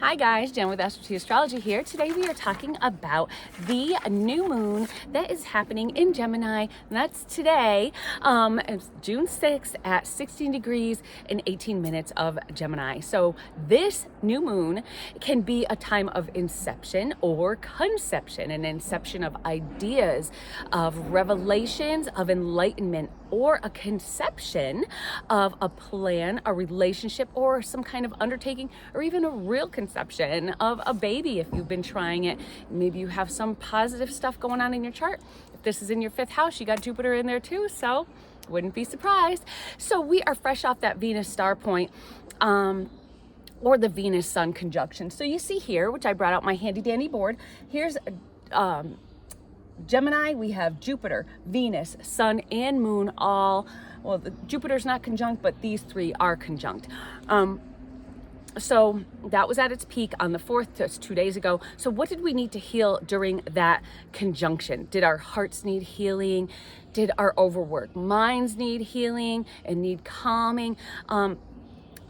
Hi guys, Jen with Astro Astrology here. Today we are talking about the new moon that is happening in Gemini. And that's today. It's June 6th at 16 degrees and 18 minutes of Gemini. So this new moon can be a time of inception or conception, an inception of ideas, of revelations, of enlightenment, or a conception of a plan, a relationship, or some kind of undertaking, or even a real conception of a baby if you've been trying it. Maybe you have some positive stuff going on in your chart. If this is in your 5th house, you got Jupiter in there too, so wouldn't be surprised. So we are fresh off that Venus star point, or the Venus Sun conjunction. So you see here, which I brought out my handy dandy board, here's Gemini, we have Jupiter, Venus, Sun, and Moon all, well, Jupiter's not conjunct, but these three are conjunct. So that was at its peak on the 4th, just 2 days ago. So what did we need to heal during that conjunction? Did our hearts need healing? Did our overworked minds need healing and need calming?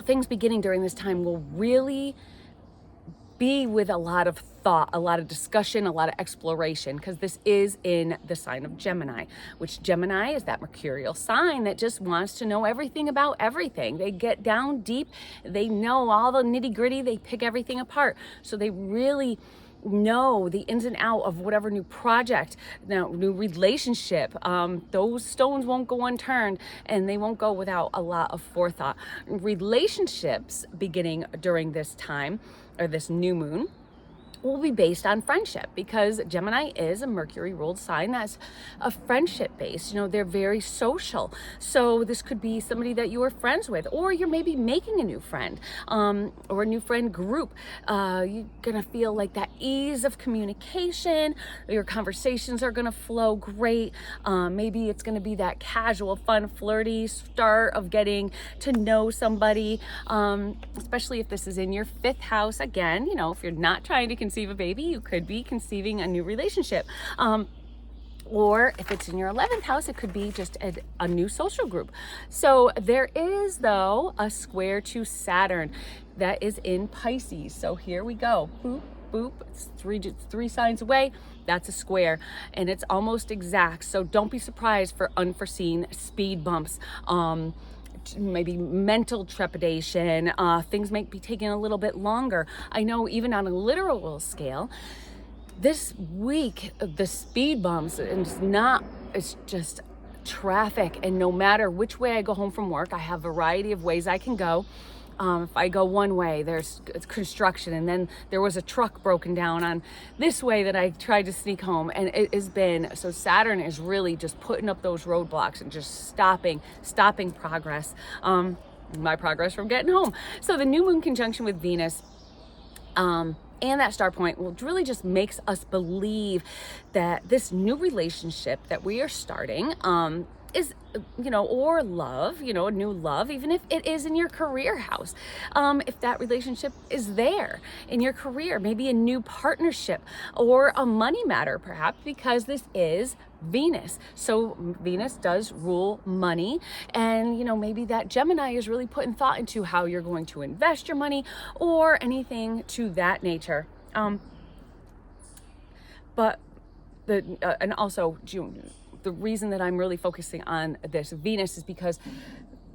Things beginning during this time will really be with a lot of thought, a lot of discussion, a lot of exploration, because this is in the sign of Gemini, which Gemini is that mercurial sign that just wants to know everything about everything. They get down deep, they know all the nitty gritty, they pick everything apart. So they really know the ins and out of whatever new project, new relationship. Those stones won't go unturned, and they won't go without a lot of forethought. Relationships beginning during this time, or this new moon, will be based on friendship, because Gemini is a Mercury ruled sign that's a friendship based. You know, they're very social. So this could be somebody that you are friends with, or you're maybe making a new friend, or a new friend group. You're gonna feel like that ease of communication. Your conversations are gonna flow great. Maybe it's gonna be that casual, fun, flirty start of getting to know somebody, especially if this is in your 5th house. Again, you know, if you're not trying to conceive a baby, you could be conceiving a new relationship. Or if it's in your 11th house, it could be just a new social group. So there is, though, a square to Saturn that is in Pisces. So here we go. Boop, boop. It's three signs away. That's a square, and it's almost exact. So don't be surprised for unforeseen speed bumps. Maybe mental trepidation, things might be taking a little bit longer. I know even on a literal scale, this week, the speed bumps, it's just traffic. And no matter which way I go home from work, I have a variety of ways I can go. If I go one way, there's construction, and then there was a truck broken down on this way that I tried to sneak home, and it has been, so Saturn is really just putting up those roadblocks and just stopping progress, my progress from getting home. So the new moon conjunction with Venus, and that star point will really just makes us believe that this new relationship that we are starting, is, you know, or love, you know, a new love, even if it is in your career house. If that relationship is there in your career, maybe a new partnership or a money matter, perhaps, because this is Venus. So Venus does rule money, and, you know, maybe that Gemini is really putting thought into how you're going to invest your money or anything to that nature. But and also June, the reason that I'm really focusing on this Venus is because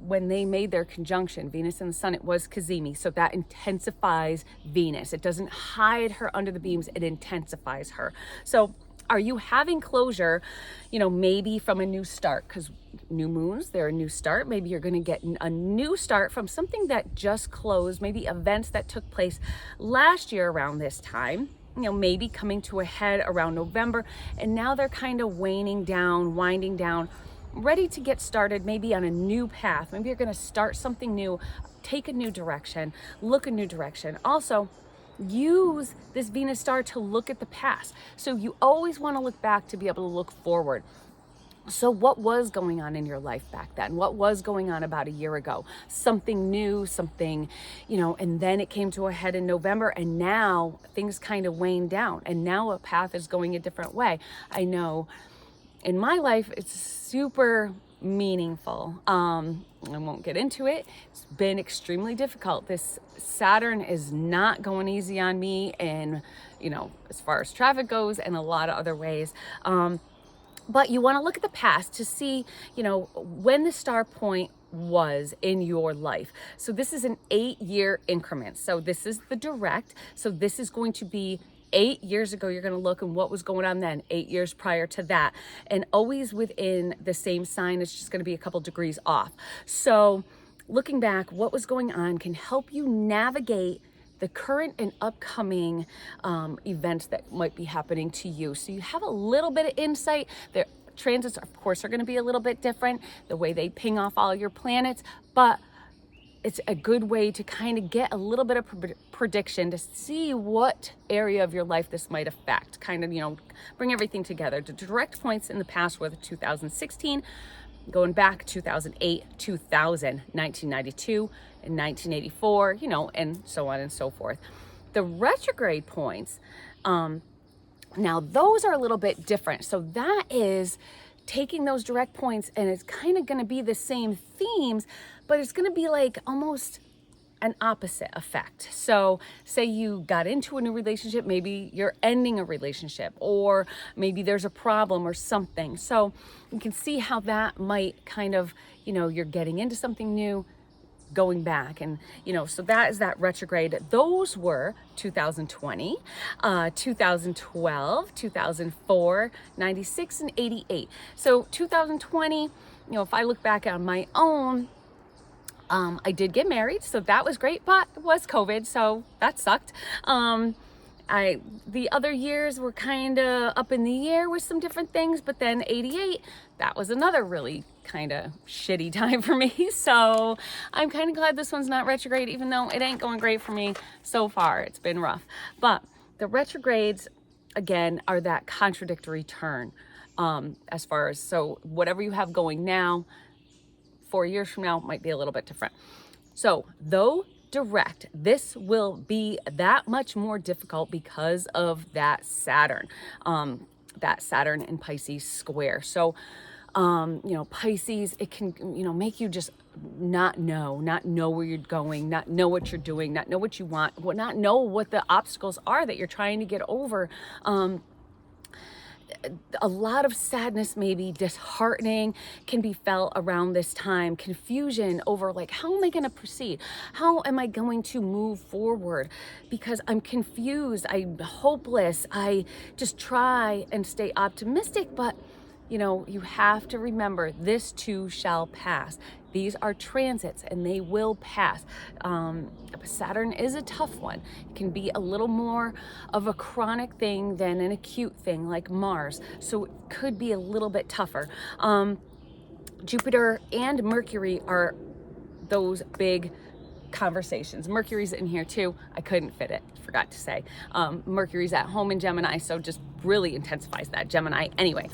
when they made their conjunction, Venus and the Sun, it was cazimi. So that intensifies Venus. It doesn't hide her under the beams, it intensifies her. So are you having closure, you know, maybe from a new start? Because new moons, they're a new start. Maybe you're going to get a new start from something that just closed, maybe events that took place last year around this time. You know, maybe coming to a head around November, and now they're kind of waning down, winding down, ready to get started, maybe on a new path. Maybe you're going to start something new, take a new direction, look a new direction. Also, use this Venus star to look at the past. So you always want to look back to be able to look forward. So what was going on in your life back then? What was going on about a year ago? Something new, something, you know, and then it came to a head in November, and now things kind of waned down, and now a path is going a different way. I know in my life, it's super meaningful. I won't get into it. It's been extremely difficult. This Saturn is not going easy on me, and as far as traffic goes and a lot of other ways. But you want to look at the past to see, when the star point was in your life. So this is an 8-year increment. So this is the direct. So this is going to be 8 years ago. You're going to look and what was going on then, 8 years prior to that, and always within the same sign. It's just going to be a couple degrees off. So looking back, what was going on can help you navigate the current and upcoming events that might be happening to you. So you have a little bit of insight. Their transits, of course, are going to be a little bit different, the way they ping off all your planets, but it's a good way to kind of get a little bit of prediction to see what area of your life this might affect. Kind of, bring everything together. The direct points in the past were the 2016, going back 2008, 2000, 1992, and 1984, and so on and so forth. The retrograde points, now those are a little bit different. So that is taking those direct points, and it's kind of going to be the same themes, but it's going to be like almost an opposite effect. So say you got into a new relationship, maybe you're ending a relationship, or maybe there's a problem or something. So you can see how that might kind of, you're getting into something new, going back, and so that is that retrograde. Those were 2020, 2012, 2004, 96, and 88. So 2020, if I look back on my own, I did get married, so that was great, but it was COVID, so that sucked. The other years were kind of up in the air with some different things, but then 88, that was another really kind of shitty time for me. So I'm kind of glad this one's not retrograde, even though it ain't going great for me so far. It's been rough. But the retrogrades, again, are that contradictory turn, as far as, so whatever you have going now, 4 years from now might be a little bit different. So though direct, this will be that much more difficult because of that Saturn in Pisces square. So Pisces, it can make you just not know where you're going, not know what you're doing, not know what you want, not know what the obstacles are that you're trying to get over. A lot of sadness, maybe disheartening, can be felt around this time. Confusion over how am I going to proceed? How am I going to move forward? Because I'm confused, I'm hopeless. I just try and stay optimistic, but you have to remember, this too shall pass. These are transits and they will pass. Saturn is a tough one. It can be a little more of a chronic thing than an acute thing like Mars. So it could be a little bit tougher. Jupiter and Mercury are those big conversations. Mercury's in here too. I couldn't fit it, forgot to say. Mercury's at home in Gemini, so just really intensifies that Gemini anyway.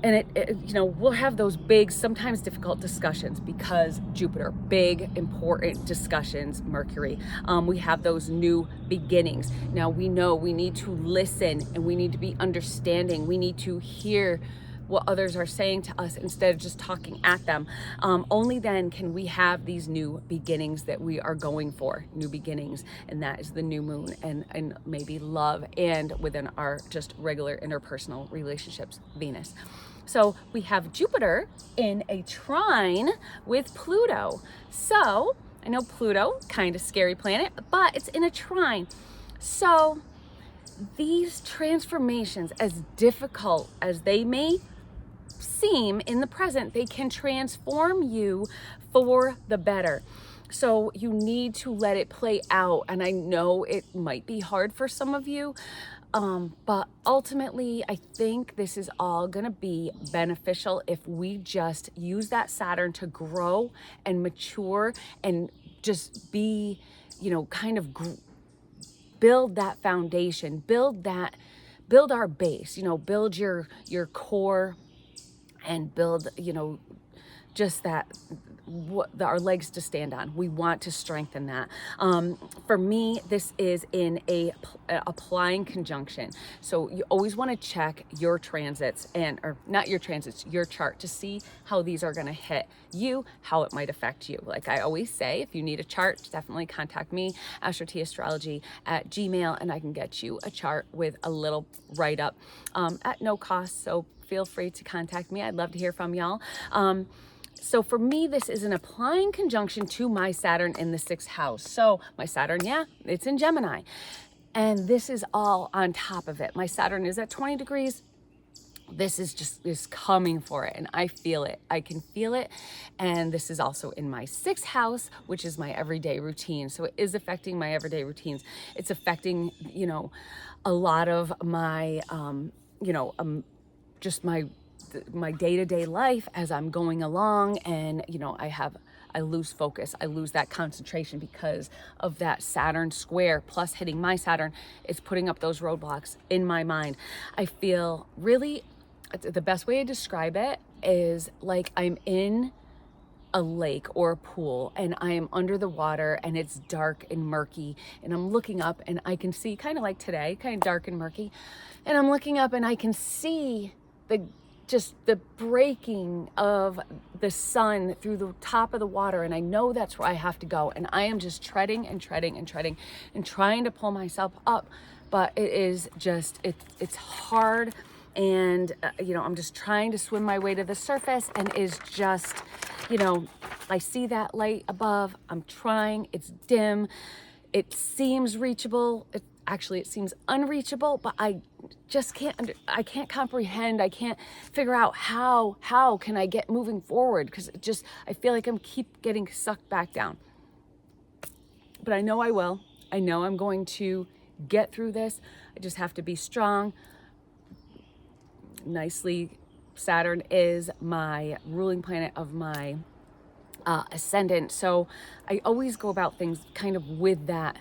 And it we'll have those big, sometimes difficult discussions because Jupiter, big, important discussions, Mercury. We have those new beginnings. Now we know we need to listen and we need to be understanding. We need to hear what others are saying to us instead of just talking at them. Only then can we have these new beginnings that we are going for, new beginnings, and that is the new moon and maybe love and within our just regular interpersonal relationships, Venus. So we have Jupiter in a trine with Pluto. So I know Pluto, kind of scary planet, but it's in a trine. So these transformations, as difficult as they may seem in the present, they can transform you for the better. So you need to let it play out. And I know it might be hard for some of you, but ultimately I think this is all gonna be beneficial if we just use that Saturn to grow and mature and just be, kind of build that foundation, build our base, build your core and build, just that our legs to stand on. We want to strengthen that. For me, this is in a applying conjunction. So you always want to check your transits or not your transits, your chart, to see how these are going to hit you, how it might affect you. Like I always say, if you need a chart, definitely contact me, astrotastrology@gmail, and I can get you a chart with a little write-up at no cost. So feel free to contact me. I'd love to hear from y'all. So for me, this is an applying conjunction to my Saturn in the 6th house. So my Saturn, yeah, it's in Gemini. And this is all on top of it. My Saturn is at 20 degrees. This is coming for it, and I feel it. I can feel it. And this is also in my 6th house, which is my everyday routine. So it is affecting my everyday routines. It's affecting, a lot of my, just my day-to-day life as I'm going along, and I lose focus. I lose that concentration because of that Saturn square, plus hitting my Saturn is putting up those roadblocks in my mind. I feel really, the best way to describe it is like I'm in a lake or a pool and I am under the water and it's dark and murky, and I'm looking up and I can see, kind of like today, kind of dark and murky, and I'm looking up and I can see the breaking of the sun through the top of the water, and I know that's where I have to go, and I am just treading and treading and treading and trying to pull myself up, but it is just it's hard, and I'm just trying to swim my way to the surface, and is just I see that light above, I'm trying, it's dim, it seems reachable, it seems unreachable, but I just I can't comprehend, I can't figure out how can I get moving forward, because I feel like I'm keep getting sucked back down. But I know I will. I know I'm going to get through this. I just have to be strong. Nicely, Saturn is my ruling planet of my ascendant, so I always go about things kind of with that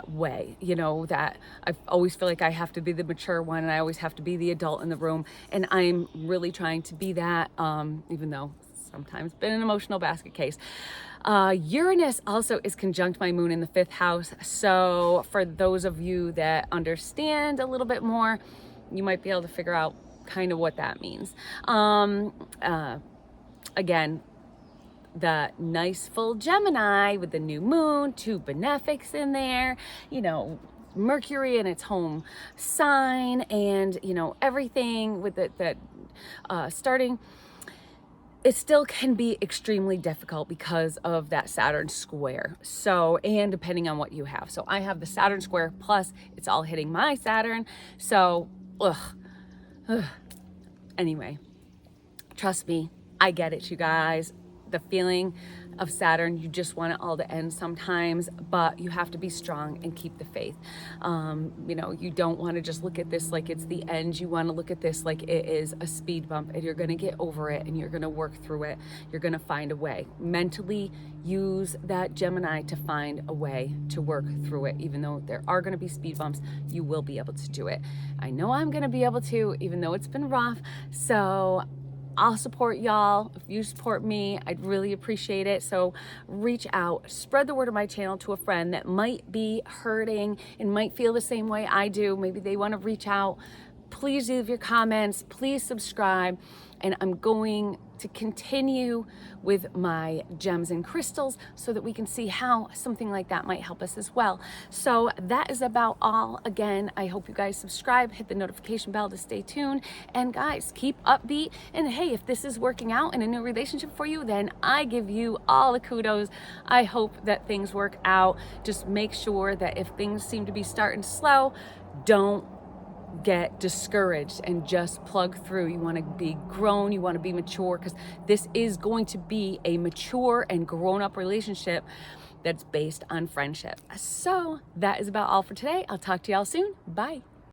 way, that I always feel like I have to be the mature one, and I always have to be the adult in the room, and I'm really trying to be that, even though sometimes been an emotional basket case. Uranus also is conjunct my moon in the 5th house, so for those of you that understand a little bit more, you might be able to figure out kind of what that means. Again, the nice full Gemini with the new moon, 2 benefics in there, Mercury in its home sign, and everything with that starting, it still can be extremely difficult because of that Saturn square. So, and depending on what you have. So I have the Saturn square, plus it's all hitting my Saturn. So, anyway, trust me, I get it, you guys. The feeling of Saturn, you just want it all to end sometimes, but you have to be strong and keep the faith. You don't want to just look at this like it's the end. You want to look at this like it is a speed bump, and you're going to get over it, and you're going to work through it. You're going to find a way. Mentally use that Gemini to find a way to work through it. Even though there are going to be speed bumps, you will be able to do it. I know I'm going to be able to, even though it's been rough. So I'll support y'all. If you support me, I'd really appreciate it. So reach out, spread the word of my channel to a friend that might be hurting and might feel the same way I do. Maybe they want to reach out. Please leave your comments, please subscribe, and I'm going to continue with my gems and crystals so that we can see how something like that might help us as well. So that is about all. Again, I hope you guys subscribe, hit the notification bell to stay tuned, and guys, keep upbeat. And hey, if this is working out in a new relationship for you, then I give you all the kudos. I hope that things work out. Just make sure that if things seem to be starting slow, don't get discouraged and just plug through. You want to be grown, you want to be mature, because this is going to be a mature and grown-up relationship that's based on friendship. So that is about all for today. I'll talk to y'all soon. Bye.